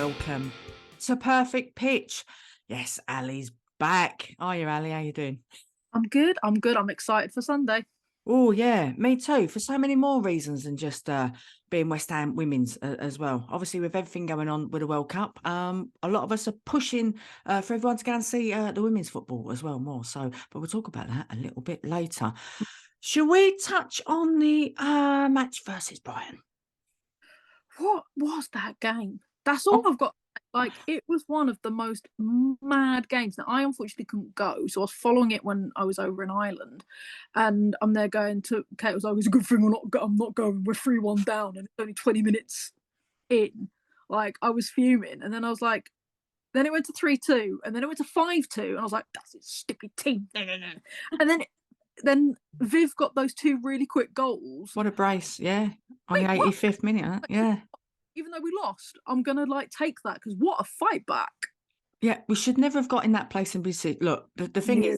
welcome to Perfect Pitch. Yes, Allie's back. Are you, Allie? How you doing? I'm good. I'm excited for Sunday. Oh, yeah, me too, for so many more reasons than just being West Ham women's as well. Obviously, with everything going on with the World Cup, a lot of us are pushing for everyone to go and see the women's football as well more. So, but we'll talk about that a little bit later. Should we touch on the match versus Brighton? What was that game? That's all I've got. Like, it was one of the most mad games. Now, I unfortunately couldn't go, so I was following it when I was over in Ireland, and I'm there going to Kate was like, "It's a good thing I'm not going. We're 3-1 down, and it's only 20 minutes in." Like, I was fuming, and then I was like, then it went to 3-2, and then it went to 5-2, and I was like, "That's a stupid team." No, no, no. And then Viv got those two really quick goals. What a brace, yeah. On Wait, the what? 85th minute, yeah. Even though we lost, I'm gonna take that because what a fight back. Yeah, we should never have got in that place and be sick. Look, the thing is,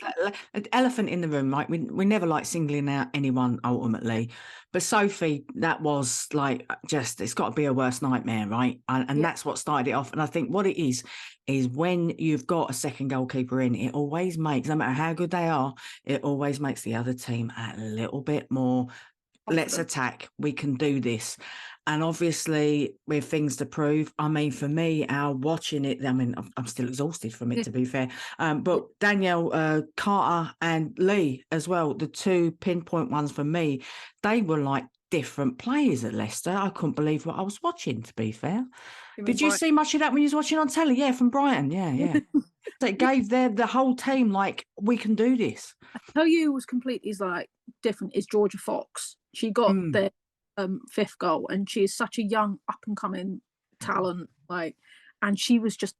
an elephant in the room, right? We never like singling out anyone ultimately, but Sophie, that was like just it's got to be a worst nightmare, right? And that's what started it off. And I think what it is when you've got a second goalkeeper in, it always makes, no matter how good they are, it always makes the other team a little bit more. Let's attack. We can do this. And obviously, with things to prove, I mean, for me, watching it, I mean, I'm still exhausted from it, to be fair. But Danielle, Carter and Lee as well, the two pinpoint ones for me, they were like different players at Leicester. I couldn't believe what I was watching, to be fair. Did you see much of that when you was watching on telly? Yeah, from Brighton. Yeah. So it gave the whole team, like, we can do this. I tell you, was completely like different. Is Georgia Fox? She got their fifth goal, and she is such a young, up and coming talent. Like, and she was just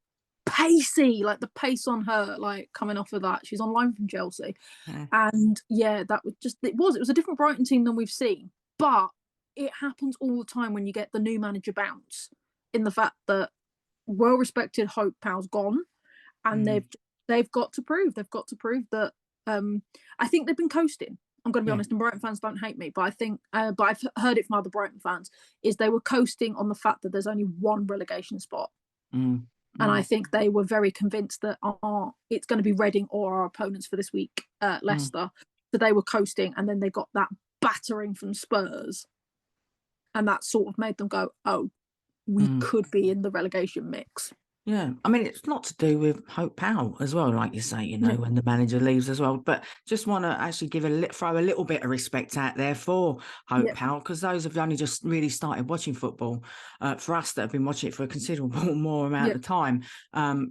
pacey, like the pace on her, like coming off of that. She's on loan from Chelsea, and that was just it was a different Brighton team than we've seen. But it happens all the time when you get the new manager bounce. In the fact that well-respected Hope Powell's gone, and they've got to prove that. I think they've been coasting. I'm going to be honest, and Brighton fans don't hate me, but I think, but I've heard it from other Brighton fans, is they were coasting on the fact that there's only one relegation spot. And I think they were very convinced that it's going to be Reading or our opponents for this week, Leicester. So they were coasting, and then they got that battering from Spurs. And that sort of made them go, oh, we could be in the relegation mix. Yeah, I mean, it's not to do with Hope Powell as well, like you say, when the manager leaves as well. But just want to actually throw a little bit of respect out there for Hope Powell, because those have only just really started watching football. For us that have been watching it for a considerable more amount of time,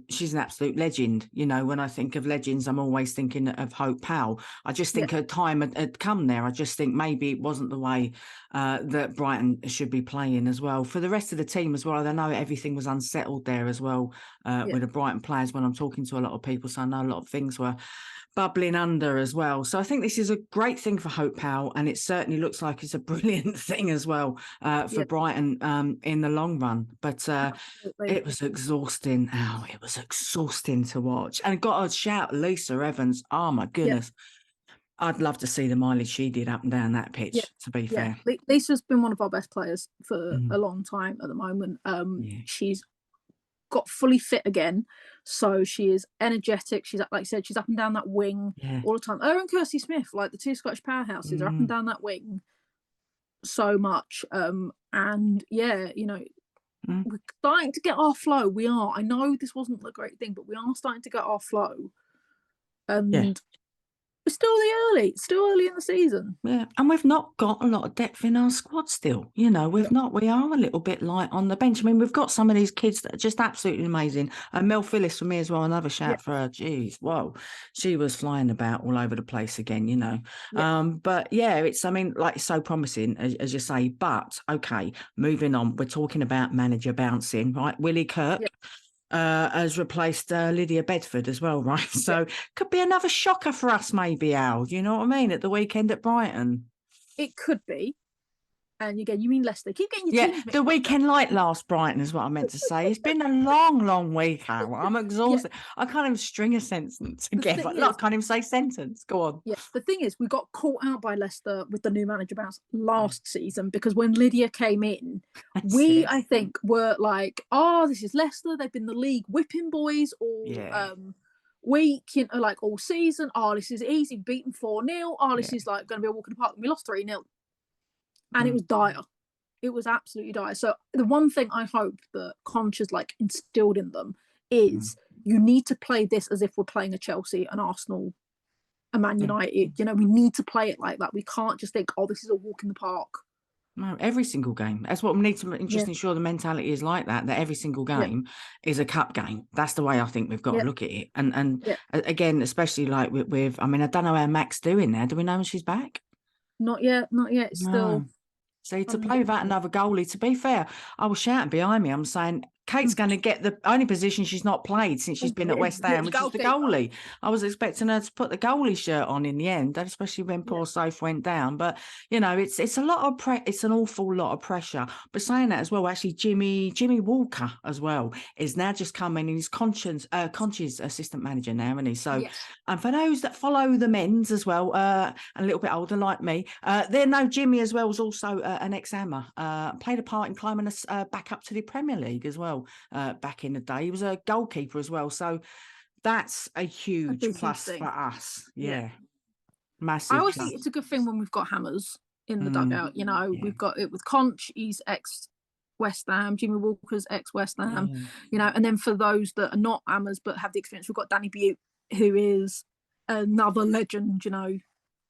she's an absolute legend. When I think of legends, I'm always thinking of Hope Powell. I just think her time had come there. I just think maybe it wasn't the way that Brighton should be playing as well. For the rest of the team as well, I know everything was unsettled there as well. With the Brighton players, when I'm talking to a lot of people, so I know a lot of things were bubbling under as well. So I think this is a great thing for Hope Powell, and it certainly looks like it's a brilliant thing as well for Brighton in the long run. But it was exhausting. It was exhausting to watch. And got to shout Lisa Evans. Oh my goodness. I'd love to see the mileage she did up and down that pitch, to be fair. Lisa's been one of our best players for a long time at the moment. She's got fully fit again, so she is energetic. She's, like I said, she's up and down that wing all the time. Her and Kirsty Smith, like the two Scottish powerhouses, are up and down that wing so much. And we're starting to get our flow. We are. I know this wasn't the great thing, but we are starting to get our flow. And it's still early in the season. Yeah, and we've not got a lot of depth in our squad still. We are a little bit light on the bench. I mean, we've got some of these kids that are just absolutely amazing. And Mel Phillips for me as well, another shout for her. Jeez, whoa, she was flying about all over the place again, But it's, I mean, like, so promising, as you say. But, okay, moving on, we're talking about manager bouncing, right? Willie Kirk. Has replaced Lydia Bedford as well, right? So could be another shocker for us, maybe, Al. Do you know what I mean? At the weekend at Brighton, it could be. And again, you mean Leicester. Keep getting your teams mixed the up. weekend light last, Brighton, is what I meant to say. It's been a long week, Al. I'm exhausted. I can't even string a sentence together. I can't even say sentence. Go on. Yeah, the thing is, we got caught out by Leicester with the new manager bounce last season, because when Lydia came in, I think, were like, oh, this is Leicester. They've been the league whipping boys all week, like all season. Oh, this is easy, beaten 4-0. Oh, this is like going to be a walk in the park. And we lost 3-0. And it was dire. It was absolutely dire. So the one thing I hope that Conch has like instilled in them is you need to play this as if we're playing a Chelsea, an Arsenal, a Man United. We need to play it like that. We can't just think, oh, this is a walk in the park. No, every single game. That's what we need to just ensure the mentality is like that every single game is a cup game. That's the way I think we've got to look at it. And again, especially like with, I mean, I don't know how Mac's doing there. Do we know when she's back? Not yet. Still. See, to play without another goalie, to be fair, I was shouting behind me. I'm saying, Kate's going to get the only position she's not played since she's been at West Ham, which is the goalie. I was expecting her to put the goalie shirt on in the end, especially when poor Soph went down. But, it's a lot of it's an awful lot of pressure. But saying that as well, actually, Jimmy Walker as well is now just coming in. He's Conch's assistant manager now, isn't he? So, and for those that follow the men's as well, a little bit older like me, they know Jimmy as well was also an ex-Hammer, played a part in climbing us back up to the Premier League as well. Back in the day, he was a goalkeeper as well, so that's a huge plus for us. Massive. I always think it's a good thing when we've got Hammers in the dugout. We've got it with Conch, he's ex West Ham, Jimmy Walker's ex West Ham, and then for those that are not Hammers but have the experience, we've got Dagny Viv, who is another legend,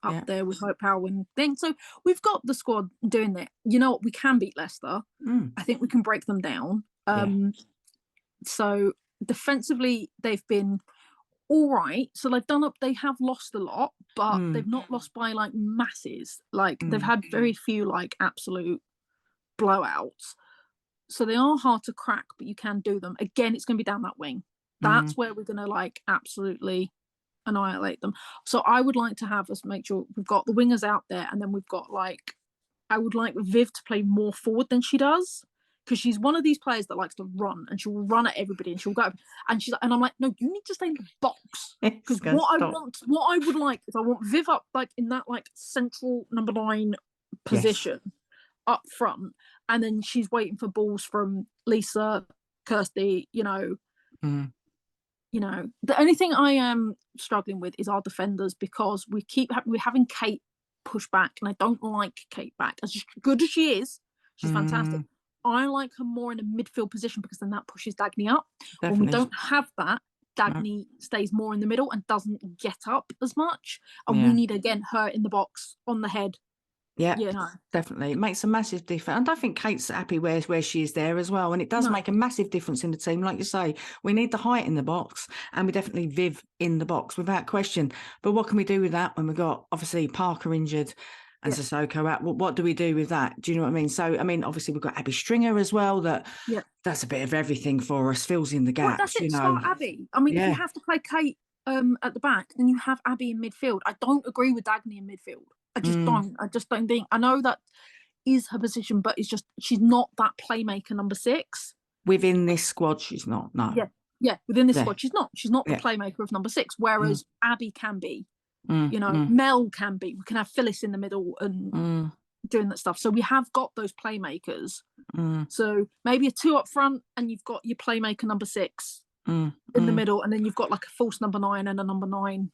up there with Hope Powell and things. So we've got the squad doing that. We can beat Leicester. I think we can break them down. So defensively, they've been all right. So they have lost a lot, but they've not lost by like masses. Like they've had very few like absolute blowouts. So they are hard to crack, but you can do them. Again, it's going to be down that wing. That's where we're going to like absolutely annihilate them. So I would like to have us make sure we've got the wingers out there, and then we've got like, I would like Viv to play more forward than she does, because she's one of these players that likes to run, and she'll run at everybody, and she'll go, and I'm like, no, you need to stay in the box, because what I would like is I want Viv up like in that like central number 9 position up front, and then she's waiting for balls from Lisa, Kirsty, the only thing I am struggling with is our defenders, because we're having Kate push back, and I don't like Kate back. As good as she is, she's fantastic. I like her more in a midfield position, because then that pushes Dagny up. Definitely. When we don't have that, Dagny stays more in the middle and doesn't get up as much. And we need, again, her in the box, on the head. Definitely. It makes a massive difference. And I think Kate's happy where she is there as well. And it does make a massive difference in the team. Like you say, we need the height in the box, and we definitely Viv in the box without question. But what can we do with that when we've got, obviously, Parker injured and Sissoko out? What do we do with that? Do you know what I mean? So, I mean, obviously, we've got Abby Stringer as well. That's a bit of everything for us, fills in the gaps. Well, that's it. Start Abby. I mean, if you have to play Kate at the back, then you have Abby in midfield. I don't agree with Dagny in midfield. I just don't think. I know that is her position, but it's just she's not that playmaker number 6 within this squad. She's not. No. Within this squad, she's not. She's not the playmaker of number 6. Whereas Abby can be. Mel can be. We can have Phyllis in the middle and doing that stuff. So we have got those playmakers. So maybe a 2 up front, and you've got your playmaker number 6 in the middle, and then you've got like a false number 9 and a number 9.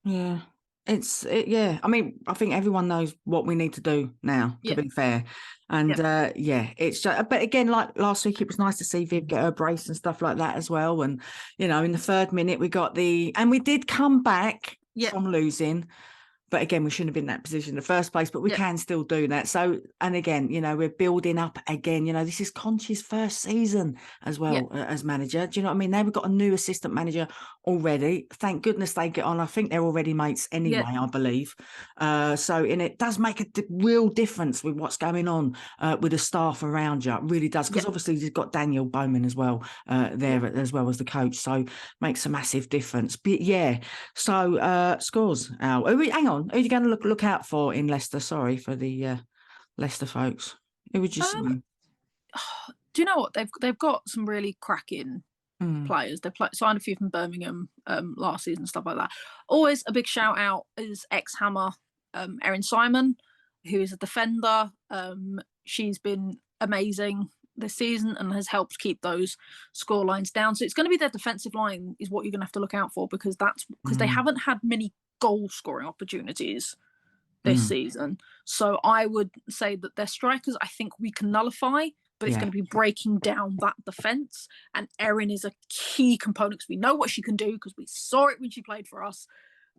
Yeah. I mean, I think everyone knows what we need to do now, to be fair. And it's just, but again, like last week, it was nice to see Viv get her brace and stuff like that as well. And, in the 3rd minute, we did come back from losing. But again, we shouldn't have been in that position in the first place, but we can still do that. So, and again, we're building up again. This is Conch's first season as well as manager. Do you know what I mean? They've got a new assistant manager already. Thank goodness they get on. I think they're already mates anyway, I believe. So, it does make a real difference with what's going on with the staff around you. It really does. Because obviously you've got Daniel Bowman as well there as well as the coach. So makes a massive difference. But so scores, Al. Hang on. Who are you going to look out for in Leicester? Sorry for the Leicester folks. Who would you say? Do you know what? They've got some really cracking players. They've signed a few from Birmingham last season, stuff like that. Always a big shout out is ex-Hammer Erin Simon, who is a defender. She's been amazing this season and has helped keep those score lines down. So it's going to be their defensive line is what you're going to have to look out for, because they haven't had many goal scoring opportunities this season. So I would say that their strikers, I think we can nullify, but it's going to be breaking down that defence. And Erin is a key component because we know what she can do, because we saw it when she played for us.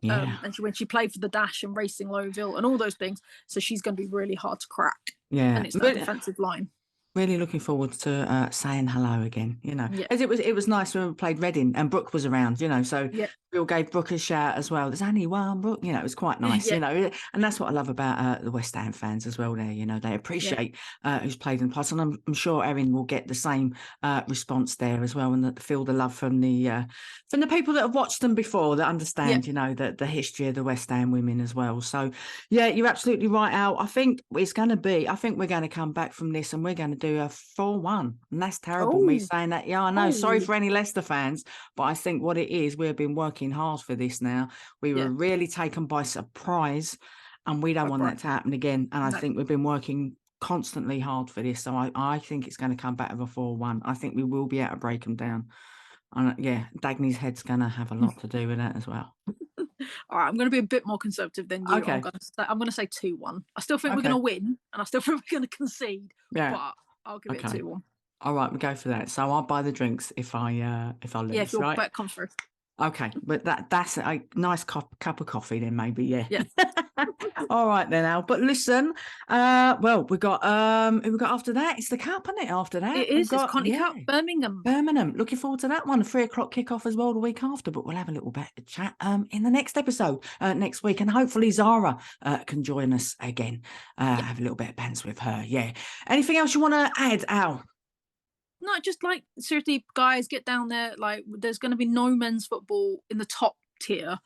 And when she played for the Dash and Racing Lowville and all those things. So she's going to be really hard to crack. Yeah. And it's that defensive line. Really looking forward to saying hello again, as it was nice when we played Reading and Brooke was around, so we all gave Brooke a shout as well. There's only one Brooke, it was quite nice, and that's what I love about the West Ham fans as well there, they appreciate who's played in the past, and I'm sure Erin will get the same response there as well, and feel the love from the people that have watched them before, that understand, the history of the West Ham women as well. So you're absolutely right, Al. I think we're going to come back from this and we're going to do a 4-1, and that's terrible me saying that. I know. Sorry for any Leicester fans, but I think what it is, we've been working hard for this now. We were really taken by surprise, and we don't want that to happen again. And I think we've been working constantly hard for this, so I think it's going to come back with a 4-1. I think we will be able to break them down, and Dagny's head's going to have a lot to do with that as well. All right, I'm going to be a bit more conservative than you. Okay. I'm going to say 2-1. I still think we're going to win, and I still think we're going to concede. But I'll give it 2-1. All right, we'll go for that. So I'll buy the drinks if I lose. Yeah, if your bet comes through. Okay, but that's a nice cup of coffee then, maybe. Yeah. All right then, Al. But listen, well, we got who we got after that? It's the cup, isn't it? After that, it is. It's Conti Cup, Birmingham. Looking forward to that one. 3:00 kickoff as well the week after. But we'll have a little bit of chat in the next episode next week, and hopefully Zara can join us again. Have a little bit of bands with her. Yeah. Anything else you want to add, Al? No, just seriously, guys, get down there. There's going to be no men's football in the top tier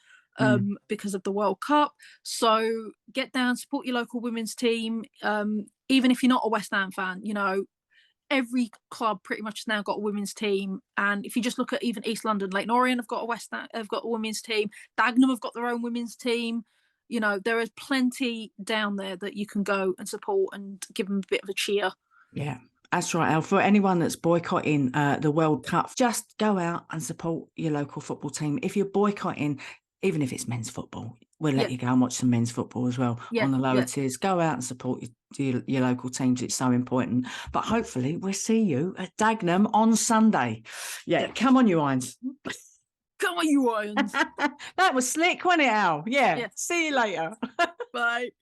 because of the World Cup. So get down, support your local women's team. Even if you're not a West Ham fan, every club pretty much has now got a women's team. And if you just look at even East London, Leyton Orient have got a women's team. Dagenham have got their own women's team. There is plenty down there that you can go and support and give them a bit of a cheer. Yeah. That's right, Al. For anyone that's boycotting the World Cup, just go out and support your local football team. If you're boycotting, even if it's men's football, we'll let you go and watch some men's football as well on the lower tiers. Go out and support your local teams. It's so important. But hopefully we'll see you at Dagenham on Sunday. Come on, you Irons. Come on, you Irons. That was slick, wasn't it, Al? Yeah. See you later. Bye.